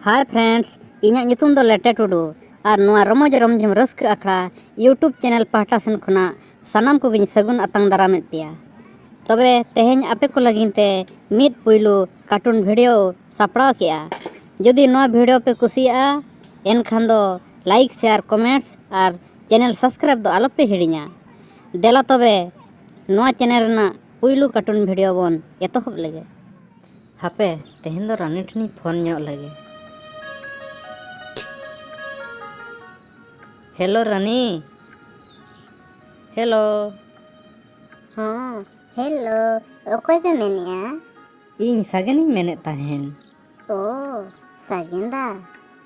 Hi friends, इᱧᱟᱜ ᱧᱩᱛᱩᱢ ᱫᱚ ᱞᱮᱴᱮ ᱴᱩᱰᱩ ᱟᱨ ᱱᱚᱣᱟ ᱨᱚᱢᱚᱡ ᱨᱚᱢᱡᱷᱚᱢ ᱨᱟᱹᱥᱠᱟᱹ ᱟᱠᱷᱲᱟ ᱤᱭᱩᱴᱩᱵ ᱪᱮᱱᱮᱞ ᱯᱟᱦᱴᱟ ᱥᱮᱱ ᱠᱷᱚᱱᱟᱜ ᱥᱟᱱᱟᱢ ᱠᱚᱜᱮᱧ ᱥᱟᱹᱜᱩᱱ ᱟᱛᱟᱝ ᱫᱟᱨᱟᱢᱮᱫ ᱯᱮᱭᱟ। ᱛᱚᱵᱮ ᱛᱮᱦᱮᱧ ᱟᱯᱮ ᱠᱚ ᱞᱟᱹᱜᱤᱫ ᱛᱮ ᱢᱤᱫ ᱯᱩᱭᱞᱩ ᱠᱟᱨᱴᱩᱱ ᱵᱷᱤᱰᱤᱭᱳ ᱥᱟᱯᱲᱟᱣ ᱠᱮᱜᱼᱟ। ᱡᱩᱫᱤ ᱱᱚᱣᱟ ᱵᱷᱤᱰᱤᱭᱳ ᱯᱮ ᱠᱩᱥᱤᱭᱟᱜᱼᱟ ᱮᱱᱠᱷᱟᱱ ᱫᱚ ᱞᱟᱭᱤᱠ ᱥᱮᱭᱟᱨ ᱠᱚᱢᱮᱱᱴᱥ ᱟᱨ ᱪᱮᱱᱮᱞ ᱥᱟᱵᱥᱠᱨᱟइब ᱫᱚ ᱟᱞᱚᱯᱮ ᱦᱤᱲᱤᱧᱟ। ᱫᱮᱞᱟ ᱛᱚᱵᱮ ᱱᱚᱣᱟ ᱪᱮᱱᱮᱞ ᱨᱮᱱᱟᱜ ᱯᱩᱭᱞᱩ ᱠᱟᱨᱴᱩᱱ ᱵᱷᱤᱰᱤᱭᱳ ᱵᱚᱱ ᱮᱛᱚᱦᱚᱵ ᱞᱮᱜᱮ। ᱦᱟᱯᱮ ᱛᱮᱦᱮᱧ ᱫᱚ ᱨᱟᱱᱤ ᱴᱷᱮᱱᱤᱧ ᱯᱷᱳᱱ ᱧᱚᱜ ᱞᱮᱜᱮ। हेलो रानी हेलो हाँ हेलो ओकोय पे मेनिया ᱤᱧ ᱥᱟᱜᱮᱱᱤᱧ ᱢᱮᱱᱮᱫ ᱛᱟᱦᱮᱱ। ओ सागिंदा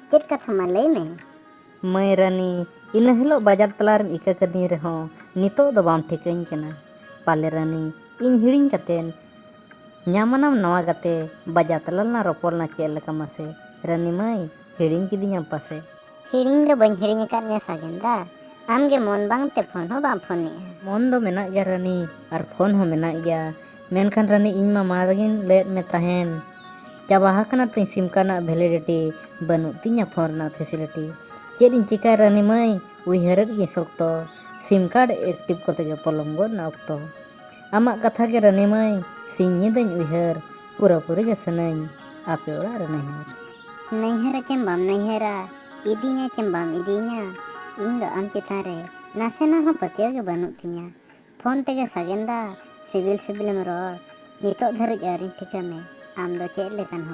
चेत कथा मा लई में ᱢᱟᱹᱭ ᱨᱟᱱᱤ ᱤᱱᱟᱹ ᱦᱤᱞᱳᱜ ᱵᱟᱡᱟᱨ ᱛᱟᱞᱟᱨᱮᱧ ᱤᱠᱟᱹ ᱠᱟᱹᱫᱤᱧ ᱨᱮᱦᱚᱸ ᱱᱤᱛᱚᱜ ᱫᱚ ᱵᱟᱢ ᱴᱷᱤᱠᱟᱹᱧ ᱠᱟᱱᱟ। ᱯᱟᱞᱮ ᱨᱟᱱᱤ ᱤᱧ ᱦᱤᱲᱤᱧ ᱠᱟᱛᱮᱱ ᱧᱟᱢᱟᱱᱟᱢ ᱱᱟᱣᱟ ᱜᱟᱛᱮ ᱵᱟᱡᱟᱨ ᱛᱟᱞᱟᱞᱟᱝ ᱨᱚᱯᱚᱲᱱᱟ ᱪᱮᱫ ᱞᱮᱠᱟ ᱢᱟᱥᱮ ᱨᱟᱱᱤ ᱢᱟᱹᱭ हिड़िᱧ किदिᱧᱟᱢ पासे हिड़िंग दो बन हिड़िंग का ने सागिंदा आमगे मन बांग ते फोन हो बाम फोन ने मन दो मेना गया रानी और फोन हो मेना गया मेनखान रानी इन मा मारगिन लेट में तहन चाबा हकना ती सिम कार्ड ना वैलिडिटी बनू तिया फोन ना फैसिलिटी चेद इन चिका रानी मई उइहरत गे सकतो सिम कार्ड एक्टिव कोते गे पलंगो ना अक्तो आमा कथा गे रानी मई सिंगी दन उइहर पूरा पूरी गे सनई आपे ओड़ा रे नहीं हरा चेम बाम नहीं हरा इदीना चेम बाम इदीना इन दो आम चिता रे नासे ना हो पतियो गे बनू तिया फोन ते गे सागिंदा सिविल सिविल में रोड नितो धर जारी ठिका में आम दो चेद लेकन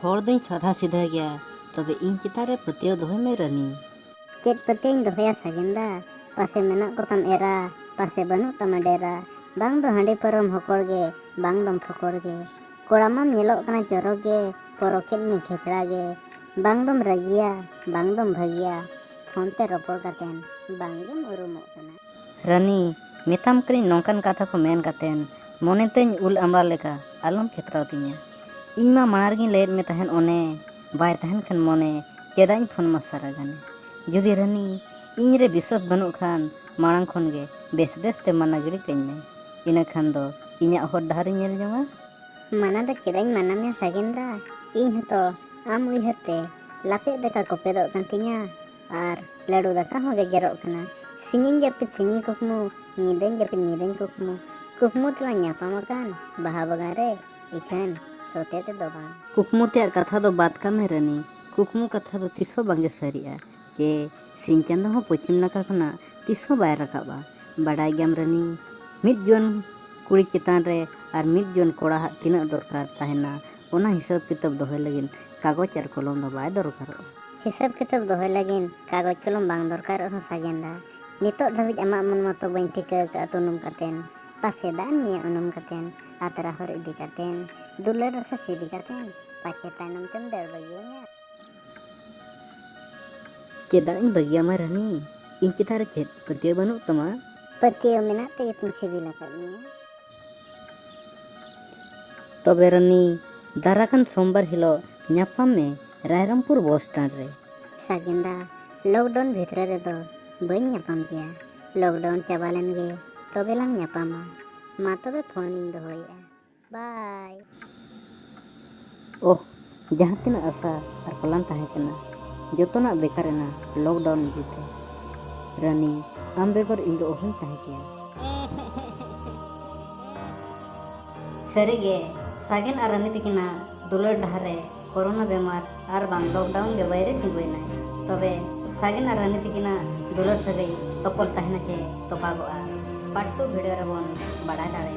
होड़ दई साधा सीधा गया तबे इन चिता रे पतियो दोहे में रानी चेद पतियो दोहया सागिंदा पासे मेना को तम एरा पासे बनू तम डेरा बांग दो हंडी परम होकोड़ गे बांग दम फकोड़ गे कोड़ा माम येलो कना चोरो गे परोकेट में खेचड़ा गे बांग दम रगिया बांग दम भगिया फोन ते रोपड़ कतेन बांगे उरुमो कना रानी मेताम करी नौकन कथा को मेन कतेन मोने तेन उल अमला लेका आलम खेतराव तिया इन मा मारगिन लेर में तहन ओने बाय तहन खन मोने चेदाई फोन मा सारा गाने जुदी रानी इन रे विश्वास बनू खान मांग खन गे बेस बेस ते मना गिड़ी कኝ में इना खान दो इᱧᱟᱜ हर डहारी नेल जोंगा मना द चेदाई मना में सागिंदा इन तो आम उइहरते लापे दका कोपेदो कन तिया आर लडू दका हो गेरो कना सिंगिंग जपि सिंगिंग कुकमु नीदें जपि नीदें कुकमु कुकमु तला न्यापा मकान बहा बगारे इखन सोते ते दोबान कुकमु ते कथा दो बात का में रानी कुकमु कथा दो तिसो बांगे सरिया जे सिंह चंदो हो पश्चिम नाका खना तिसो बाय रकाबा बड़ाई गम रानी मिड जोन कुड़ी चितान रे और मिड जोन कोड़ा तीना दरकार तहना ओना हिसाब किताब दोहे लगिन कागज और कलम दो बाय दरकार हिसाब किताब दोहे लगिन कागज कलम बांग दरकार हो सागिंदा नितो धबिज अमा मन मतो बइन ठिका का तुनुम कतेन पासे दान निया उनुम कतेन आतरा हर इदी कतेन दुलर रसा सीधी कतेन पाचे तानम तम दर बगिया चेदा इन बगिया मा रानी इन चितारे चेद पतियो बनू तमा पतियो मेना ते तिन सिबिला करनी तबे रानी दाराखान सोमवार हिलो ᱧᱟᱯᱟᱢ में रायरमपुर बस स्टैंड रे सागिंदा लॉकडाउन भीतर रे दो बइन ᱧᱟᱯᱟᱢ गया लॉकडाउन चाबा लेन गे तबे लांग ᱧᱟᱯᱟᱢᱟ मा तबे फोन इन दोहया बाय ओह जहाँ तिना आशा और पलान ताहे कना जोतना बेकारेना लॉकडाउन गीते रानी आम बेगर इन दो ओहन ताहे किया सरीगे सागेन और रानी तिकिना दुलर डहारे कोरोना बेमार और बांग लॉकडाउन के बाहर तिगोइना तबे सागेन और रानी तिकिना दुलर सगई तोपल ताहेना चे तोपागोआ पार्ट 2 वीडियो रे बोन बड़ा दाड़े